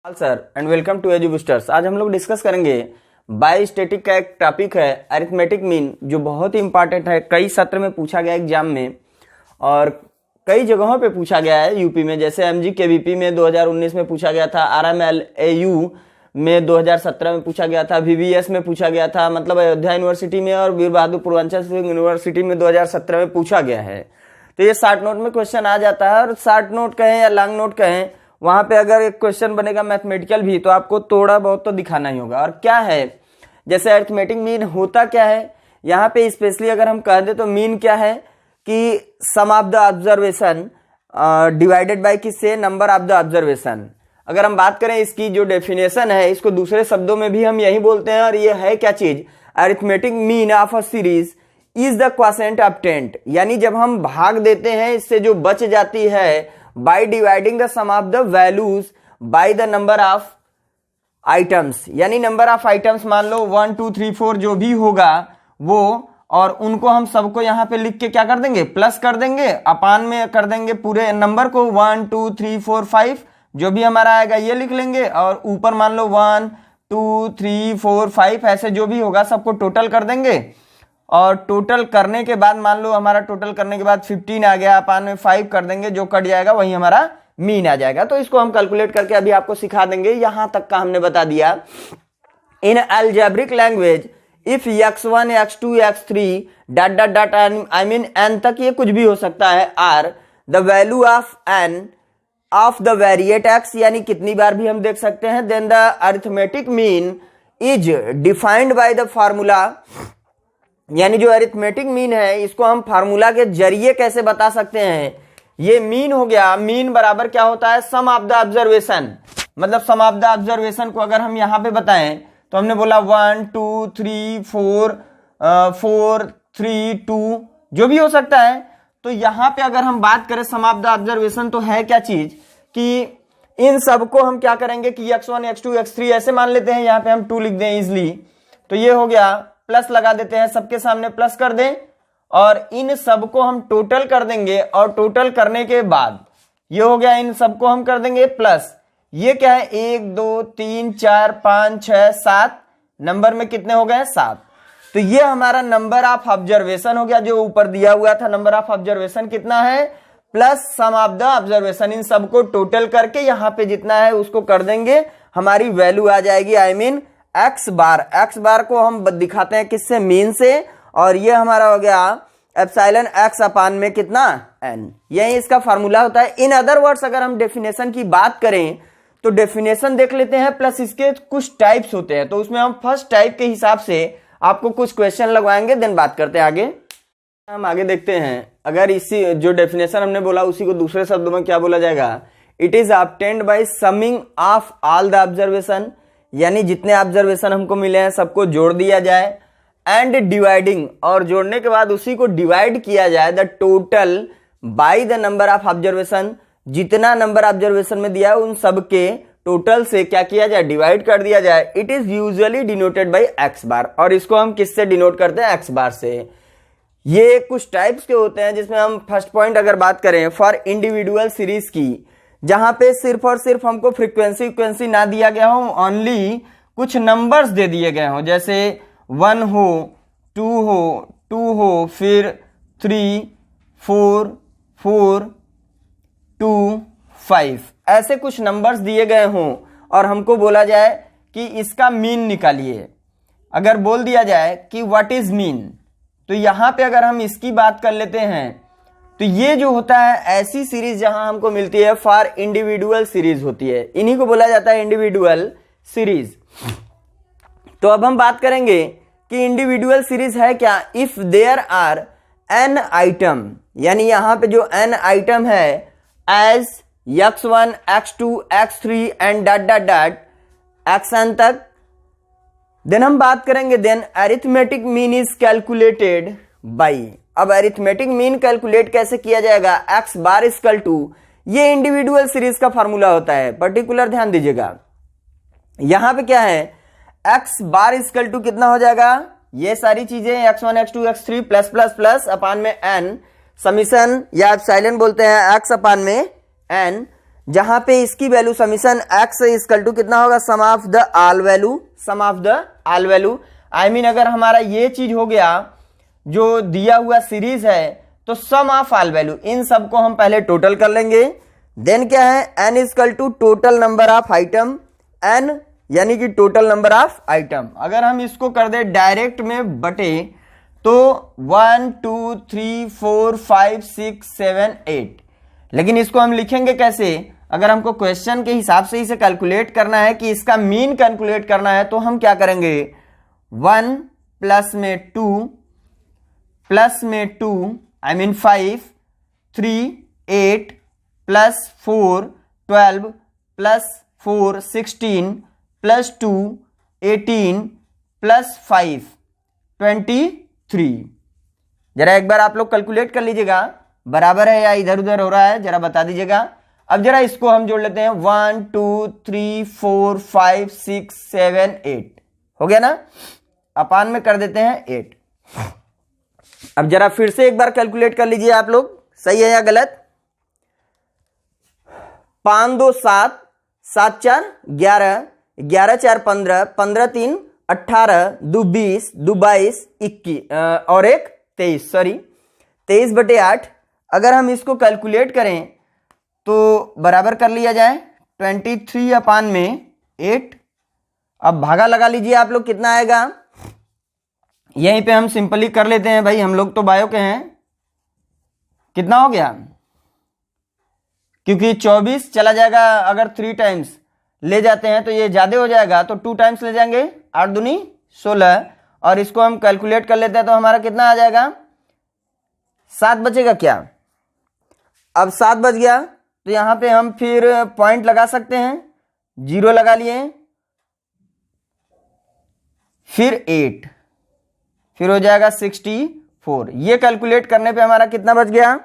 Sir and welcome to Edu Boosters. आज हम लोग डिस्कस करेंगे बायोस्टैटिक का एक टॉपिक है अरिथमेटिक मीन, जो बहुत ही इंपॉर्टेंट है। कई सत्र में पूछा गया एग्जाम में और कई जगहों पे पूछा गया है। यूपी में जैसे एमजी केवीपी में 2019 में पूछा गया था, आरएमएल एयू में 2017 में पूछा गया था, वीवीएस में पूछा गया था, मतलब अयोध्या यूनिवर्सिटी में और वीर बहादुर पूर्वांचल यूनिवर्सिटी में 2017 में पूछा गया है। तो ये शॉर्ट नोट में क्वेश्चन आ जाता है, और शॉर्ट नोट कहें या लॉन्ग नोट कहें, वहां पे अगर एक क्वेश्चन बनेगा मैथमेटिकल भी तो आपको थोड़ा बहुत तो दिखाना ही होगा। और क्या है, जैसे अरिथमेटिक मीन होता क्या है, यहाँ पे स्पेशली अगर हम कह दे तो मीन क्या है कि sum of the observation divided by किससे, नंबर ऑफ द ऑब्जर्वेशन। अगर हम बात करें इसकी जो डेफिनेशन है, इसको दूसरे शब्दों में भी हम यही बोलते हैं। और ये है क्या चीज, arithmetic mean of a series is the quotient obtained, यानी जब हम भाग देते हैं इससे जो बच जाती है by dividing the sum of the values by the number of items, यानी नंबर ऑफ आइटम्स मान लो 1 2 3 4 जो भी होगा वो, और उनको हम सबको यहाँ पे लिख के क्या कर देंगे, प्लस कर देंगे, अपान में कर देंगे पूरे नंबर को 1 2 3 4 5 जो भी हमारा आएगा ये लिख लेंगे, और ऊपर मान लो 1 2 3 4 5 ऐसे जो भी होगा सबको टोटल कर देंगे। और टोटल करने के बाद मान लो हमारा टोटल करने के बाद 15 आ गया, अपान में 5 कर देंगे, जो कट जाएगा वही हमारा मीन आ जाएगा। तो इसको हम कैलकुलेट करके अभी आपको सिखा देंगे। यहां तक का हमने बता दिया। In algebraic language if x1 x2 x3 dot dot dot I mean n तक ये कुछ भी हो सकता है, are the value of n of the variate x, यानी कितनी बार भी हम देख सकते हैं, then the arithmetic mean is defined by the formula, यानी जो अरिथमेटिक मीन है इसको हम फार्मूला के जरिए कैसे बता सकते हैं। ये मीन हो गया, मीन बराबर क्या होता है, सम ऑफ द ऑब्जर्वेशन। मतलब सम ऑफ द ऑब्जर्वेशन को अगर हम यहां पे बताएं तो हमने बोला 1 2 3 4 4 3 2 जो भी हो सकता है। तो यहां पे अगर हम बात करें सम ऑफ द ऑब्जर्वेशन तो है क्या चीज कि इन सबको हम क्या करेंगे कि x1 x2 x3 ऐसे मान लेते हैं, यहां पे हम 2 लिख दें इजिली। तो ये हो गया, प्लस लगा देते हैं, सबके सामने प्लस कर दें, और इन सबको हम टोटल कर देंगे, और टोटल करने के बाद ये हो गया, इन सबको हम कर देंगे प्लस। ये क्या है, 1 2 3 4 5 6 7 नंबर में कितने हो गए, 7। तो ये हमारा नंबर ऑफ ऑब्जर्वेशन हो गया, जो ऊपर दिया हुआ था नंबर ऑफ ऑब्जर्वेशन कितना है, plus sum of the observation. इन सबको टोटल करके यहाँ पे जितना है उसको कर देंगे, हमारी वैल्यू आ जाएगी, आई मीन एक्स बार को हम दिखाते हैं किससे, मीन से। और ये हमारा हो गया एप्सिलॉन एक्स अपान में कितना, एन। यही इसका फार्मूला होता है। इन अदर वर्ड्स अगर हम डेफिनेशन की बात करें तो डेफिनेशन देख लेते हैं, प्लस इसके कुछ टाइप्स होते हैं। तो उसमें हम फर्स्ट टाइप के हिसाब से आपको कुछ क्वेश्चन लगवाएंगे, देन बात करते हैं आगे। हम आगे देखते हैं, अगर इसी जो डेफिनेशन हमने बोला उसी को दूसरे शब्दों में क्या बोला जाएगा, it is obtained by summing of all the observation, यानी जितने ऑब्जर्वेशन हमको मिले हैं सबको जोड़ दिया जाए, एंड डिवाइडिंग, और जोड़ने के बाद उसी को डिवाइड किया जाए, the total by the number of observation, जितना नंबर ऑब्जर्वेशन में दिया है उन सब के टोटल से क्या किया जाए, डिवाइड कर दिया जाए। It is usually denoted by x bar, और इसको हम किससे डिनोट करते हैं, एक्स बार से। ये कुछ टाइप्स के होते हैं, जिसमें हम फर्स्ट पॉइंट अगर बात करें फॉर इंडिविजुअल सीरीज की, जहां पे सिर्फ और सिर्फ हमको फ्रीक्वेंसी ना दिया गया हो, ओनली कुछ नंबर्स दे दिए गए हो, जैसे 1 हो 2 हो फिर 3 4 4 2 5 ऐसे कुछ नंबर्स दिए गए हों, और हमको बोला जाए कि इसका मीन निकालिए। अगर बोल दिया जाए कि व्हाट इज मीन, तो यहां पे अगर हम इसकी बात कर लेते हैं तो ये जो होता है ऐसी सीरीज जहां हमको मिलती है फॉर इंडिविजुअल सीरीज होती है, इन्हीं को बोला जाता है इंडिविजुअल सीरीज। तो अब हम बात करेंगे कि इंडिविजुअल सीरीज है क्या, if there are n item, यानी यहां पे जो एन आइटम है as x1 x2 x3 and dot dot dot xn तक, देन हम बात करेंगे, then arithmetic mean is calculated by. अब अरिथमेटिक मीन कैलकुलेट कैसे किया जाएगा, एक्स बार इक्वल टू, ये इंडिविजुअल सीरीज का फार्मूला होता है, पर्टिकुलर ध्यान दीजिएगा। यहां पे क्या है, एक्स बार इक्वल टू कितना हो जाएगा, ये सारी चीजें x1 x2 x3 plus plus plus अपान में n, समीशन या एप्सिलॉन बोलते हैं, एक्स अपान में n, जहां पे इसकी value summation x equal to कितना होगा, sum of the all value, sum of the all value. I mean अगर हमारा ये चीज हो गया जो दिया हुआ सीरीज है तो सम ऑफ ऑल वैल्यू, इन सबको हम पहले टोटल कर लेंगे। देन क्या है, n equal to total number of item, n यानी कि टोटल नंबर ऑफ आइटम। अगर हम इसको कर दे डायरेक्ट में बटे तो 1 2 3 4 5 6 7 8, लेकिन इसको हम लिखेंगे कैसे, अगर हमको क्वेश्चन के हिसाब से इसे कैलकुलेट करना है कि इसका मीन कैलकुलेट करना है तो हम क्या करेंगे, 1 प्लस में 2 प्लस में 2 I mean 5 3 8 plus 4 12 plus 4 16 plus 2 18 plus 5 23। जरा एक बार आप लोग कैलकुलेट कर लीजिएगा, बराबर है या इधर उधर हो रहा है, जरा बता दीजिएगा। अब जरा इसको हम जोड़ लेते हैं, 1 2 3 4 5 6 7 8 हो गया ना, अपान में कर देते हैं 8। अब जरा फिर से एक बार कैलकुलेट कर लीजिए आप लोग, सही है या गलत। 5 2 7 7 4 11 11 4 15 15 3 18 2 20 2 22 21 और एक 23, सॉरी 23 बटे 8। अगर हम इसको कैलकुलेट करें तो बराबर कर लिया जाए 23 अपान में 8। अब भागा लगा लीजिए आप लोग, कितना आएगा, यहीं पे हम सिंपली कर लेते हैं भाई, हम लोग तो बायो के हैं। कितना हो गया, क्योंकि 24 चला जाएगा, अगर 3 टाइम्स ले जाते हैं तो ये ज्यादा हो जाएगा, तो 2 टाइम्स ले जाएंगे, 8 दूनी 16, और इसको हम कैलकुलेट कर लेते हैं तो हमारा कितना आ जाएगा, 7 बचेगा क्या। अब 7 बच गया तो यहां पे हम फिर पॉइंट लगा सकते हैं, 0 लगा लिए, फिर 8, फिर हो जाएगा 64। ये कैलकुलेट करने पे हमारा कितना बच गया,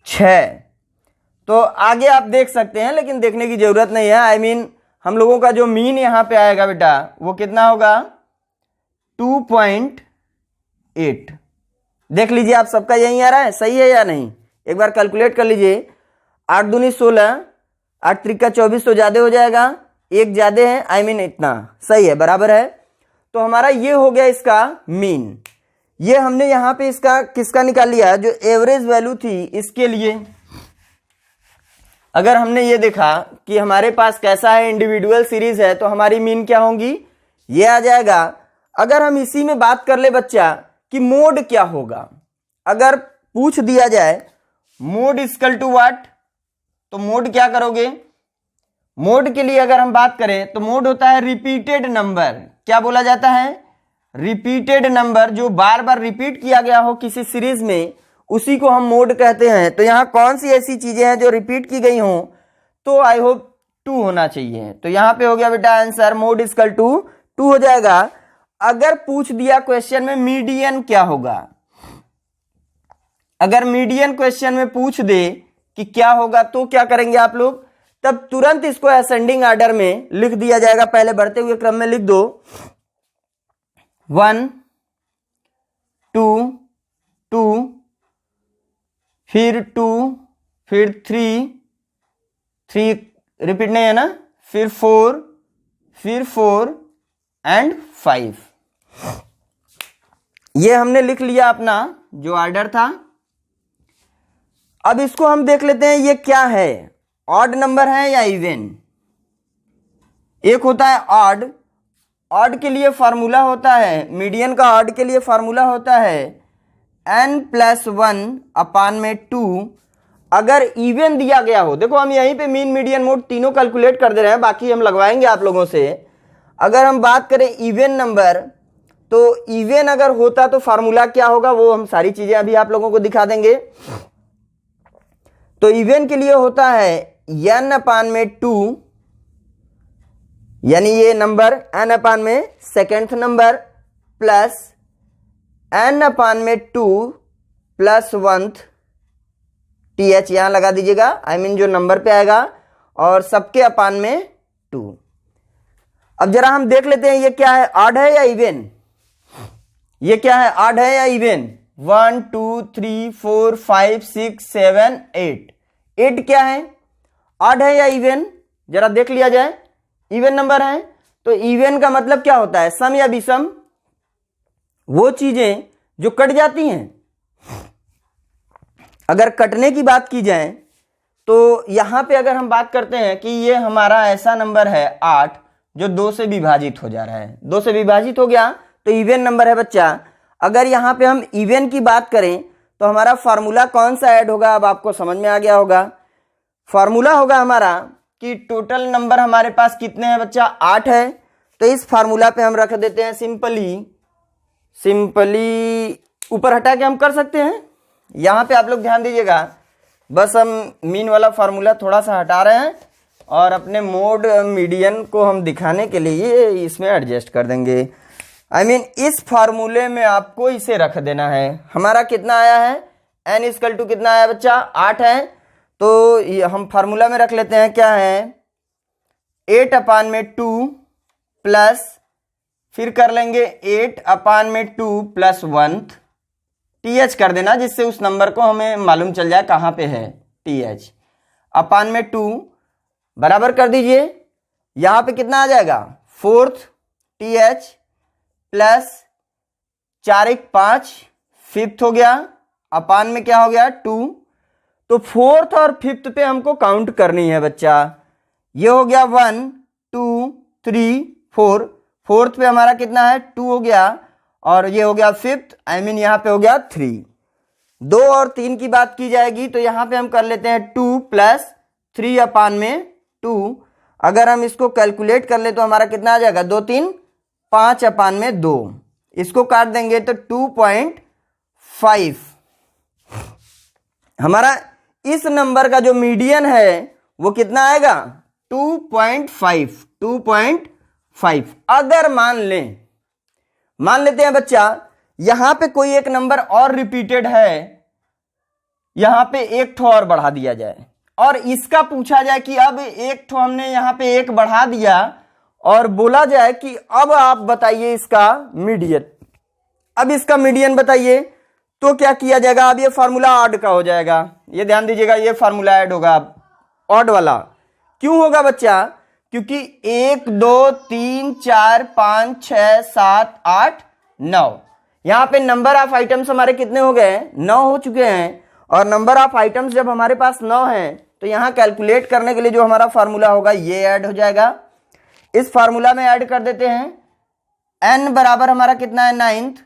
6। तो आगे आप देख सकते हैं, लेकिन देखने की जरूरत नहीं है। आई मीन हम लोगों का जो मीन यहां पे आएगा बेटा वो कितना होगा, 2.8। देख लीजिए आप, सबका यही आ रहा है, सही है या नहीं, एक बार कैलकुलेट कर लीजिए। 8 दूनी 16, 8 त्रिका 24 तो ज्यादा हो जाएगा, एक ज्यादा है, आई मीन इतना, सही है, बराबर है। तो हमारा ये हो गया इसका मीन। ये हमने यहां पे इसका किसका निकाल लिया, जो एवरेज वैल्यू थी इसके लिए। अगर हमने ये देखा कि हमारे पास कैसा है, इंडिविजुअल सीरीज है, तो हमारी मीन क्या होंगी, ये आ जाएगा। अगर हम इसी में बात कर ले बच्चा कि मोड क्या होगा, अगर पूछ दिया जाए मोड इक्वल टू व्हाट, तो मोड क्या करोगे। मोड के लिए अगर हम बात करें तो मोड होता है रिपीटेड नंबर। क्या बोला जाता है, रिपीटेड नंबर, जो बार बार रिपीट किया गया हो किसी सीरीज में, उसी को हम मोड कहते हैं। तो यहां कौन सी ऐसी चीजें हैं जो रिपीट की गई हों, तो आई होप 2 होना चाहिए। तो यहां पे हो गया बेटा आंसर, मोड इक्वल टू 2 हो जाएगा। अगर पूछ दिया क्वेश्चन में मीडियन क्या होगा, अगर मीडियन क्वेश्चन में पूछ दे कि क्या होगा, तो क्या करेंगे आप लोग, तब तुरंत इसको असेंडिंग ऑर्डर में लिख दिया जाएगा। पहले बढ़ते हुए क्रम में लिख दो, 1 2 2 फिर 2 फिर 3 रिपीट नहीं है ना, फिर 4 एंड 5। ये हमने लिख लिया अपना जो ऑर्डर था। अब इसको हम देख लेते हैं ये क्या है, ऑड नंबर है या इवन। एक होता है ऑड, ऑड के लिए फॉर्मूला होता है, मीडियन का ऑड के लिए फॉर्मूला होता है n+1 अपान में 2। अगर इवन दिया गया हो, देखो हम यहीं पे मीन मीडियन मोड तीनों कैलकुलेट कर दे रहे हैं, बाकी हम लगवाएंगे आप लोगों से। अगर हम बात करें इवन नंबर, तो इवन अगर होता तो फार्मूला क्या होगा, वो हम सारी चीजें अभी आप लोगों को दिखा देंगे। तो इवन के लिए होता है n अपान में 2, यानी ये नंबर n अपान में सेकेंड नंबर, प्लस n अपान में 2 प्लस 1 th यहां लगा दीजिएगा, आई मीन जो नंबर पे आएगा, और सबके अपान में 2। अब जरा हम देख लेते हैं ये क्या है, ऑड है या इवन। ये क्या है, ऑड है या इवन। 1 2 3 4 5 6 7 8, 8 क्या है, ऑड है या इवन, जरा देख लिया जाए। इवन नंबर है, तो इवन का मतलब क्या होता है, सम या विषम, वो चीजें जो कट जाती हैं। अगर कटने की बात की जाए तो यहां पे अगर हम बात करते हैं कि ये हमारा ऐसा नंबर है 8 जो 2 से विभाजित हो जा रहा है, 2 से विभाजित हो गया तो इवन नंबर है बच्चा। अगर यहां पे हम इवन की बात करें तो हमारा फार्मूला कौन सा ऐड होगा, अब आपको समझ में आ गया होगा। फार्मूला होगा हमारा कि टोटल नंबर हमारे पास कितने हैं बच्चा, 8 है, तो इस फार्मूला पे हम रख देते हैं सिंपली ऊपर हटा के हम कर सकते हैं। यहां पे आप लोग ध्यान दीजिएगा, बस हम मीन वाला फार्मूला थोड़ा सा हटा रहे हैं और अपने मोड मीडियन को हम दिखाने के लिए इसमें एडजस्ट कर देंगे। इस फार्मूले में आपको इसे रख देना है। हमारा कितना आया है, n इक्वल टू कितना आया बच्चा, 8 है, तो ये हम फार्मूला में रख लेते हैं, क्या है 8/2 प्लस, फिर कर लेंगे 8/2 प्लस 1 th कर देना, जिससे उस नंबर को हमें मालूम चल जाए कहां पे है, th अपान में 2 बराबर कर दीजिए। यहां पे कितना आ जाएगा, 4th th प्लस 4 1 5 5th हो गया, अपान में क्या हो गया 2। तो 4th और 5th पे हमको काउंट करनी है बच्चा। ये हो गया 1 2 3 4, 4th पे हमारा कितना है 2 हो गया, और ये हो गया 5th, यहाँ पे हो गया 3। 2 और 3 की बात की जाएगी तो यहां पे हम कर लेते हैं 2 प्लस 3/2। अगर हम इसको कैलकुलेट कर ले तो हमारा कितना आ जाएगा, 2 3 5/2। इसको काट देंगे तो 2.5। हमारा इस नंबर का जो मीडियन है वो कितना आएगा, 2.5। अगर मान लेते हैं बच्चा यहां पे कोई एक नंबर और रिपीटेड है, यहां पे एक ठो और बढ़ा दिया जाए और इसका पूछा जाए कि अब एक ठो हमने यहां पे एक बढ़ा दिया और बोला जाए कि अब आप बताइए इसका मीडियन, अब इसका मीडियन बताइए, तो क्या किया जाएगा, अब ये फार्मूला ऑड का हो जाएगा। ये ध्यान दीजिएगा, ये फार्मूला ऐड होगा ऑड वाला। क्यों होगा बच्चा, क्योंकि 1 2 3 4 5 6 7 8 9, यहां पे नंबर ऑफ आइटम्स हमारे कितने हो गए, 9 हो चुके हैं। और नंबर ऑफ आइटम्स जब हमारे पास 9 है तो यहां कैलकुलेट करने के लिए जो हमारा फार्मूला होगा ये ऐड हो जाएगा। इस फार्मूला में ऐड कर देते हैं, n बराबर हमारा कितना है 9th,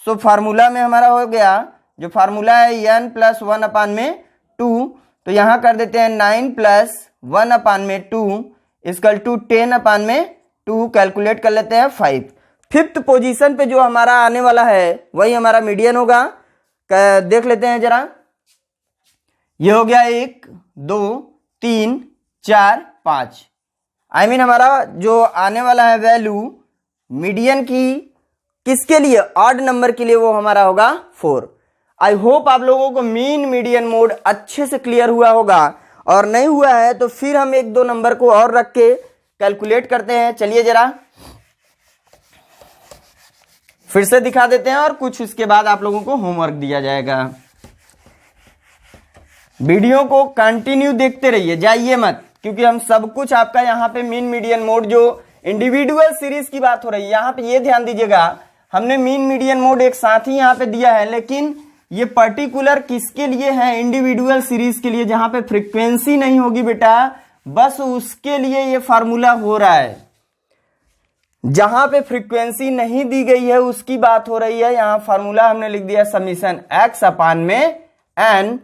सो फार्मूला में हमारा हो गया, जो फार्मूला है n प्लस 1/2, तो यहां कर देते हैं 9 प्लस 1/2 इक्वल टू 10/2, कैलकुलेट कर लेते हैं 5। 5th पोजीशन पे जो हमारा आने वाला है वही हमारा मीडियन होगा। देख लेते हैं जरा, ये हो गया 1 2 3 4 5, हमारा जो आने वाला है वैल्यू मीडियन की, किसके लिए, ऑड नंबर के लिए, वो हमारा होगा 4। आई होप आप लोगों को मीन मीडियन मोड अच्छे से क्लियर हुआ होगा, और नहीं हुआ है तो फिर हम 1 2 नंबर को और रख के कैलकुलेट करते हैं। चलिए जरा फिर से दिखा देते हैं और कुछ उसके बाद आप लोगों को होमवर्क दिया जाएगा। वीडियो को कंटिन्यू देखते रहिए, जाइए मत, क्योंकि हम सब कुछ आपका यहाँ पे मीन मीडियन मोड जो इंडिविजुअल सीरीज की बात हो रही है, यहाँ पे ये ध्यान दीजिएगा, हमने मीन मीडियन मोड एक साथ ही यहाँ पे दिया है, लेकिन ये पर्टिकुलर किसके लिए है, इंडिविजुअल सीरीज के लिए, जहां पे फ्रीक्वेंसी नहीं होगी बेटा, बस उसके लिए ये फार्मूला हो रहा है। जहां पे फ्रीक्वेंसी नहीं दी गई है उसकी बात हो रही है। यहां फार्मूला हमने लिख दिया समीशन x/n।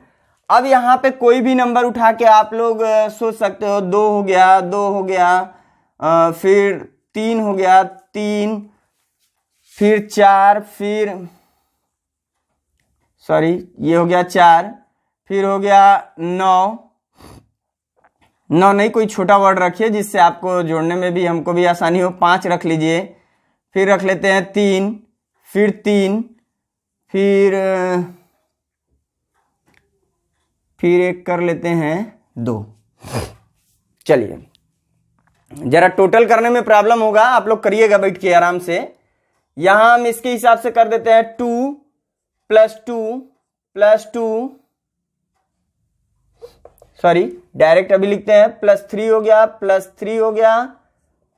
अब यहां पे कोई भी नंबर उठा के आप लोग सोच सकते हो, 2 हो गया, 2 हो गया, फिर 3 हो गया, 3, फिर 4, फिर सॉरी ये हो गया 4, फिर हो गया 9 नहीं, कोई छोटा वर्ड रखिए जिससे आपको जोड़ने में भी हमको भी आसानी हो। 5 रख लीजिए, फिर रख लेते हैं 3, फिर 3, फिर एक कर लेते हैं 2। चलिए जरा टोटल करने में प्रॉब्लम होगा, आप लोग करिएगा बैठ के आराम से। यहां हम इसके हिसाब से कर देते हैं 2 + 2 + 2, सॉरी डायरेक्ट अभी लिखते हैं, +3 हो गया, +3 हो गया,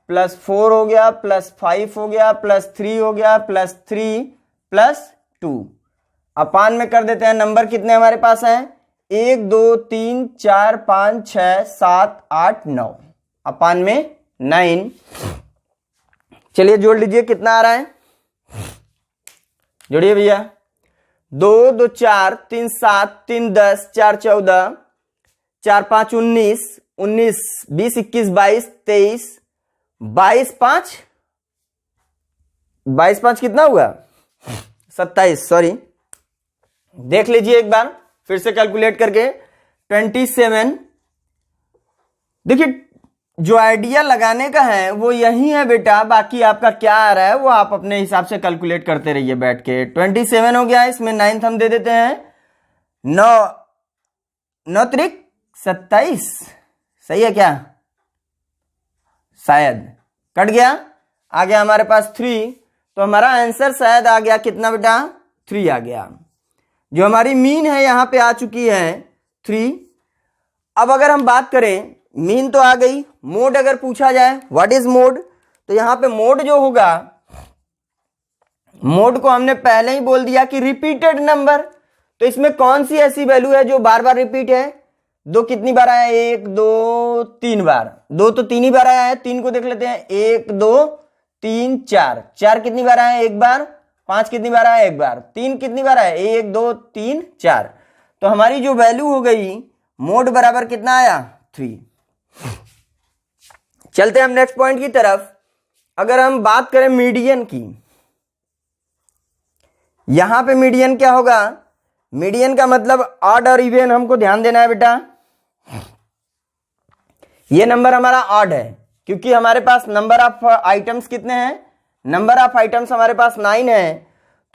+4 हो गया, +5 हो गया, +3 हो गया, +3 +2 अपान में कर देते हैं। नंबर कितने हमारे पास हैं? 1 2 3 4 5 6 7 8 9 अपान में 9। चलिए जोड़ लीजिए, कितना आ रहा है, जोड़िए भैया। 2 2 4 3 7 3 10 4 14 4 5 19 19 20 21 22 23 22 5 22 5 कितना हुआ? 27। सॉरी देख लीजिए एक बार फिर से कैलकुलेट करके। 27। देखिए जो आइडिया लगाने का है वो यही है बेटा, बाकी आपका क्या आ रहा है वो आप अपने हिसाब से कैलकुलेट करते रहिए बैठ के। 27 हो गया, इसमें 9th हम दे देते हैं। 9 9 त्रिक 27, सही है क्या? शायद कट गया, आ गया हमारे पास 3, तो हमारा आंसर शायद आ गया कितना बेटा? 3 आ गया। जो हमारी मीन है यहां पे आ चुकी है 3। अब अगर हम बात करें, मीन तो आ गई, मोड अगर पूछा जाए व्हाट इज मोड, तो यहां पे मोड जो होगा, मोड को हमने पहले ही बोल दिया कि रिपीटेड नंबर। तो इसमें कौन सी ऐसी वैल्यू है जो बार बार रिपीट है? 2 कितनी बार आया? 1 2 3 बार। 2 तो 3 ही बार आया है, 3 को देख लेते हैं। 1 2 3 4 4 कितनी बार आया? 1 बार। 5 कितनी बार आया? 1 बार। 3 कितनी बार आया? 1 2 3 4। तो हमारी जो वैल्यू हो गई मोड बराबर कितना आया? 3। चलते हैं हम नेक्स्ट पॉइंट की तरफ। अगर हम बात करें मीडियन की, यहां पे मीडियन क्या होगा? मीडियन का मतलब ऑड और इवन हमको ध्यान देना है बेटा। ये नंबर हमारा ऑड है क्योंकि हमारे पास नंबर ऑफ आइटम्स कितने हैं? नंबर ऑफ आइटम्स हमारे पास 9 है।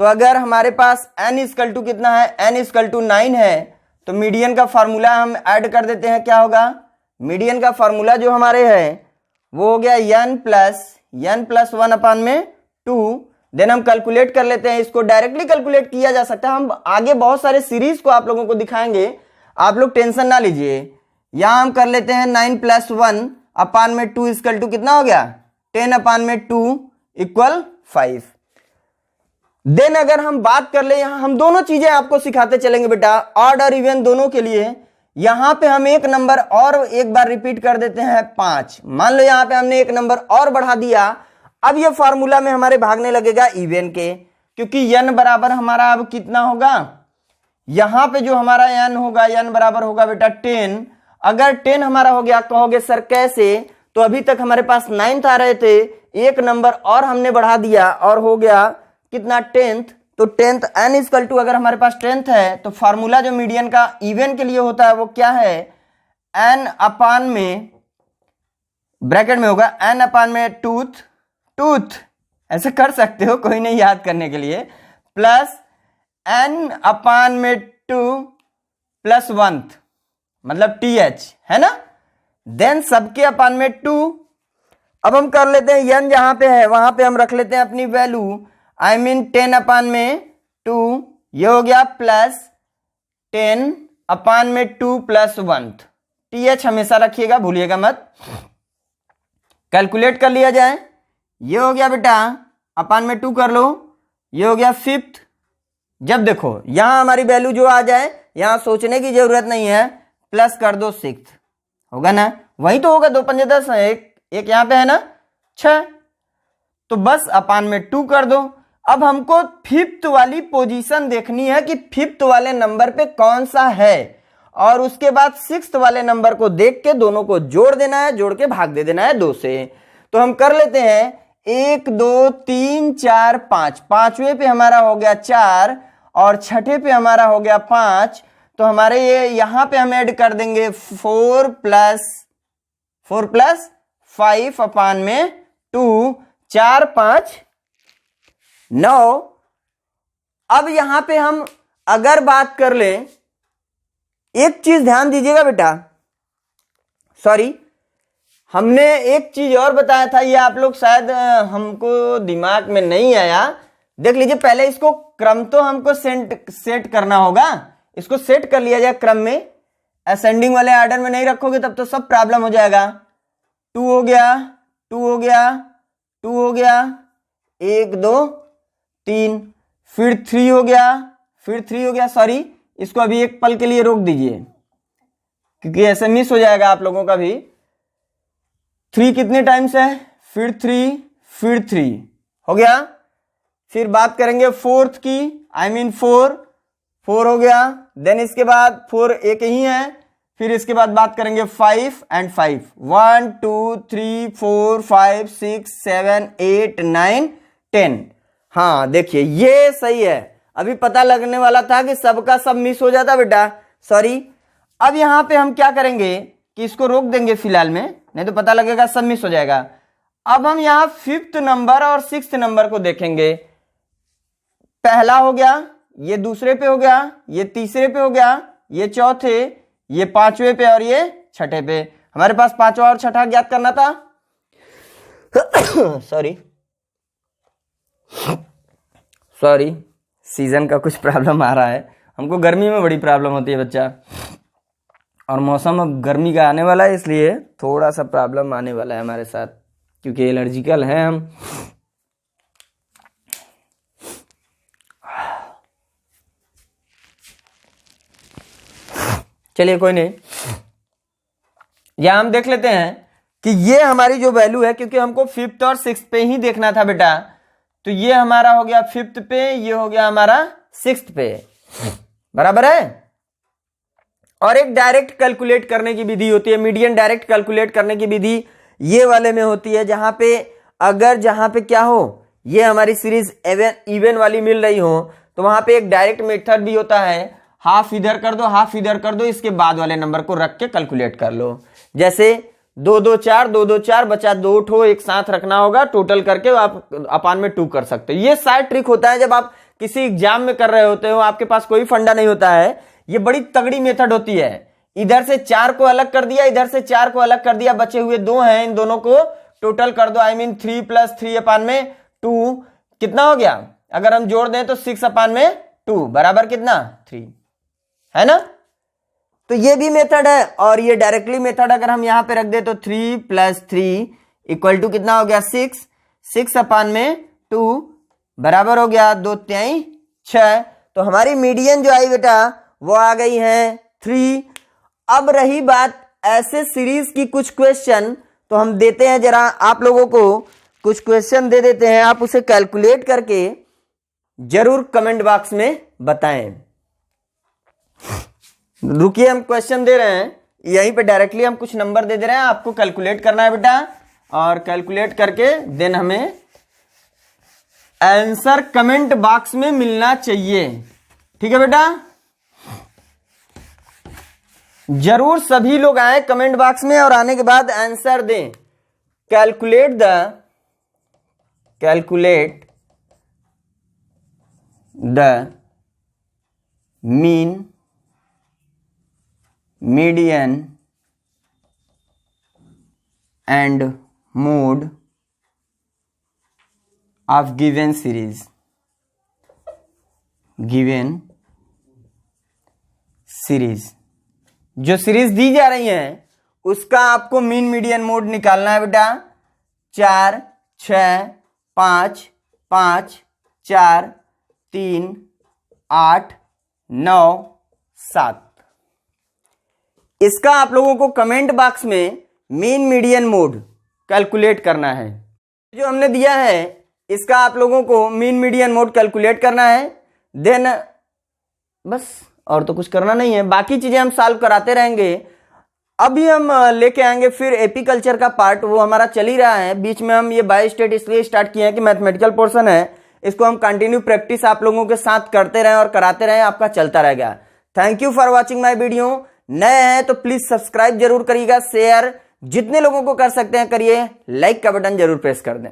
तो अगर हमारे पास n इक्वल टू कितना है? n इक्वल टू 9 है, तो मीडियन का फॉर्मूला हम ऐड कर देते हैं। क्या होगा? मीडियन का फॉर्मूला जो हमारे है वो हो गया n प्लस 1 अपान में 2। देन हम कैलकुलेट कर लेते हैं, इसको डायरेक्टली कैलकुलेट किया जा सकता है। हम आगे बहुत सारे सीरीज को आप लोगों को दिखाएंगे, आप लोग टेंशन ना लीजिए। यहां हम कर लेते हैं 9 प्लस 1 अपान में 2 इक्वल टू कितना हो गया? 10 अपान में 2 इक्वल 5। देन अगर हम बात कर ले, यहां हम दोनों चीजें आपको सिखाते चलेंगे बेटा, ऑड और इवन दोनों के लिए। यहां पे हम एक नंबर और एक बार रिपीट कर देते हैं 5। मान लो यहां पे हमने एक नंबर और बढ़ा दिया। अब ये फॉर्मूला में हमारे भागने लगेगा इवन के, क्योंकि n बराबर हमारा अब कितना होगा? यहां पे जो हमारा n होगा, n बराबर होगा बेटा 10। अगर 10 हमारा हो गया, कहोगे सर कैसे? तो अभी तक हमारे पास 9th आ रहे थे, एक नंबर और हमने बढ़ा दिया और हो गया कितना? 10th। तो 10th n इक्वल टू, अगर हमारे पास 10th है तो फार्मूला जो मीडियन का इवन के लिए होता है वो क्या है? n अपान में, ब्रैकेट में होगा n अपान में टूथ, ऐसे कर सकते हो, कोई नहीं याद करने के लिए, प्लस n अपान में 2 प्लस 1th मतलब th है ना। देन सबके अपान में 2। अब हम कर लेते हैं n जहां पे है वहां पे हम रख लेते हैं अपनी वैल्यू, आई मीन 10 अपान में 2, ये हो गया प्लस 10 अपान में 2 प्लस 1th। th हमेशा रखिएगा, भूलिएगा मत। कैलकुलेट कर लिया जाए, ये हो गया बेटा अपान में 2 कर लो, ये हो गया 5th। जब देखो यहां हमारी वैल्यू जो आ जाए, यहां सोचने की जरूरत नहीं है, प्लस कर दो 6th, होगा ना? वही तो होगा, 2 पंजे 10, एक यहां पे है ना 6, तो बस अपान में 2 कर दो। अब हमको 5th वाली पोजीशन देखनी है कि 5th वाले नंबर पे कौन सा है, और उसके बाद 6th वाले नंबर को देख के दोनों को जोड़ देना है, जोड़ के भाग दे देना है 2 से। तो हम कर लेते हैं 1 2 3 4 5, 5वें पे हमारा हो गया 4 और 6ठे पे हमारा हो गया 5। तो हमारे ये यहां पे हम ऐड कर देंगे 4 प्लस 5 अपान में 2, 4 5 9। अब यहां पे हम अगर बात कर ले, एक चीज ध्यान दीजिएगा बेटा, सॉरी हमने एक चीज और बताया था, ये आप लोग शायद हमको दिमाग में नहीं आया, देख लीजिए। पहले इसको क्रम तो हमको सेट करना होगा, इसको सेट कर लिया जाए क्रम में। असेंडिंग वाले ऑर्डर में नहीं रखोगे तब तो सब प्रॉब्लम हो जाएगा। 2 हो गया, 2 हो गया, 2 हो गया, 1 2 3, फिर 3 हो गया, फिर 3 हो गया। सॉरी, इसको अभी एक पल के लिए रोक दीजिए क्योंकि ऐसे मिस हो जाएगा आप लोगों का भी। 3 कितने टाइम्स है, फिर 3, फिर 3 हो गया। फिर बात करेंगे फोर्थ की, आई मीन 4 हो गया। देन इसके बाद 4 एक ही है। फिर इसके बाद बात करेंगे 5 एंड 5, 1 2 3 4 5 6 7 8 9 10। हाँ देखिए ये सही है। अभी पता लगने वाला था कि सबका सब मिस हो जाता बेटा, सॉरी। अब यहां पे हम क्या करेंगे कि इसको रोक देंगे फिलहाल में, नहीं तो पता लगेगा सब मिस हो जाएगा। अब हम यहां 5th नंबर और 6th नंबर को देखेंगे। पहला हो गया, ये दूसरे पे हो गया, ये तीसरे पे हो गया, ये चौथे, ये 5वें पे और ये 6ठे पे। हमारे पास 5वां और 6ठा ज्ञात करना था। सॉरी सीजन का कुछ प्रॉब्लम आ रहा है। हमको गर्मी में बड़ी प्रॉब्लम होती है बच्चा, और मौसम अब गर्मी का आने वाला है, इसलिए थोड़ा सा प्रॉब्लम आने वाला है हमारे साथ, क्योंकि एलर्जिकल है हम। चलिए कोई नहीं, यहां हम देख लेते हैं कि ये हमारी जो वैल्यू है, क्योंकि हमको 5th और 6th पे ही देखना था बेटा, तो ये हमारा हो गया 5th पे, ये हो गया हमारा 6th पे, बराबर है। और एक डायरेक्ट कैलकुलेट करने की विधि होती है, मीडियन डायरेक्ट कैलकुलेट करने की विधि ये वाले में होती है, जहां पे अगर जहां पे क्या हो, ये हमारी सीरीज इवन वाली मिल रही हो, तो वहां पे एक डायरेक्ट मेथड भी होता है, हाफ इधर कर दो, हाफ इधर कर दो, इसके बाद वाले नंबर को रख के कैलकुलेट कर लो। जैसे 2 2 4, 2 2 4 बचा 2 ठो एक साथ रखना होगा, टोटल करके आप अपान में 2 कर सकते हो। ये साइड ट्रिक होता है जब आप किसी एग्जाम में कर रहे होते हो, आपके पास कोई फंडा नहीं होता है। ये बड़ी तगड़ी मेथड होती है। इधर से 4 को अलग कर दिया, इधर से 4 को अलग कर दिया, बचे हुए 2 हैं, इन दोनों को टोटल कर दो, आई मीन 3 + 3 अपान में 2 कितना हो गया, अगर हम जोड़ दें तो 6 अपान में 2 बराबर कितना 3 है ना। तो ये भी मेथड है, और ये डायरेक्टली मेथड अगर हम यहां पे रख दे तो 3 + 3 = कितना हो गया 6, 6 अपान में 2 बराबर हो गया 2 3 6। तो हमारी मीडियन जो आई बेटा वो आ गई है 3। अब रही बात ऐसे सीरीज की कुछ क्वेश्चन, तो हम देते हैं, जरा आप लोगों को कुछ क्वेश्चन दे देते हैं, आप उसे कैलकुलेट करके जरूर कमेंट बॉक्स में बताएं। रुकिए हम क्वेश्चन दे रहे हैं, यहीं पे डायरेक्टली हम कुछ नंबर दे दे रहे हैं, आपको कैलकुलेट करना है बेटा, और कैलकुलेट करके देन हमें आंसर कमेंट बॉक्स में मिलना चाहिए, ठीक है बेटा। जरूर सभी लोग आए कमेंट बॉक्स में और आने के बाद आंसर दें। Calculate the mean, median and mode of given series, जो सीरीज दी जा रही है उसका आपको मीन मीडियन मोड निकालना है बेटा। 4 6 5 5 4 3 8 9 7, इसका आप लोगों को कमेंट बॉक्स में मीन मीडियन मोड कैलकुलेट करना है। जो हमने दिया है इसका आप लोगों को मीन मीडियन मोड कैलकुलेट करना है, देन बस और तो कुछ करना नहीं है, बाकी चीजें हम सॉल्व कराते रहेंगे। अभी हम लेके आएंगे फिर एपीकल्चर का पार्ट, वो हमारा चल ही रहा है, बीच में हम ये बायोस्टेट इसलिए स्टार्ट किए हैं कि मैथमेटिकल पोर्शन है, इसको हम कंटिन्यू प्रैक्टिस आप लोगों के साथ करते रहें और कराते रहें, आपका चलता रहेगा। Thank you for watching my video. नए हैं तो प्लीज सब्सक्राइब जरूर करिएगा, शेयर जितने लोगों को कर सकते हैं करिए, लाइक का बटन जरूर प्रेस कर दें।